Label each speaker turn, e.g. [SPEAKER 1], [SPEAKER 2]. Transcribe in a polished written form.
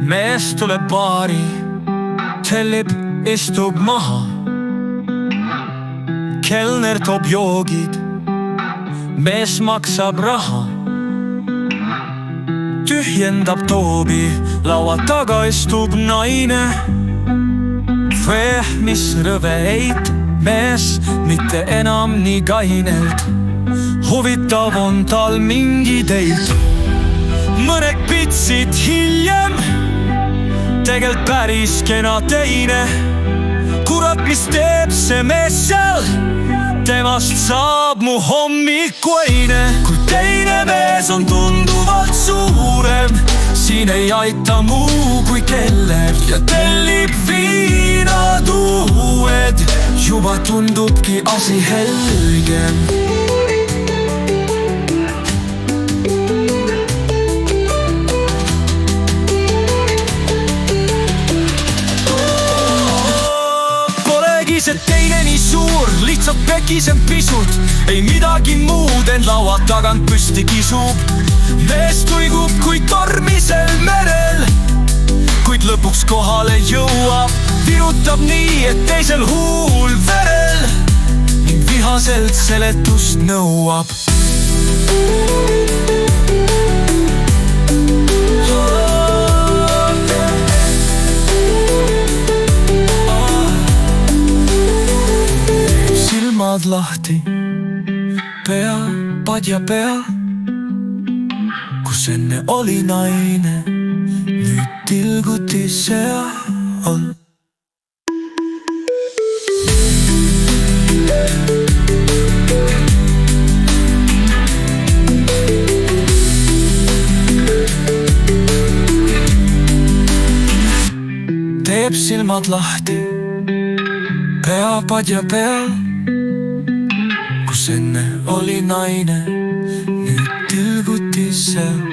[SPEAKER 1] Mees tuleb baari, tellib, istub maha. Kelner toob joogid, mees maksab raha. Tühjendab toobi, laua taga istub naine. Mis rõve eit, mees mitte enam nii kainelt. Huvitav on tal mingi deit. Mõned pitsid hiljem, tegelt päris kena teine. Kurat, mis teeb see mees seal? Temast saab mu hommikuine. Kui teine mees on tunduvalt suurem, siin ei aita muu kui keller. Ja tellib viinad uued, juba tundubki asi helgem. See teine nii suur, lihtsalt pekisem pisut. Ei midagi muud, end laua tagant püsti kisub. Mees tuigub kui tormisel merel, kuid lõpuks kohale jõuab. Virutab nii, et teisel huul verel ning vihaselt seletust nõuab. Lahti, pea, padja pea, kus enne oli naine, nüüd tilguti seal. Teeb silmad lahti, pea, padja pea, kus enne oli naine, nüüd tilguti seal.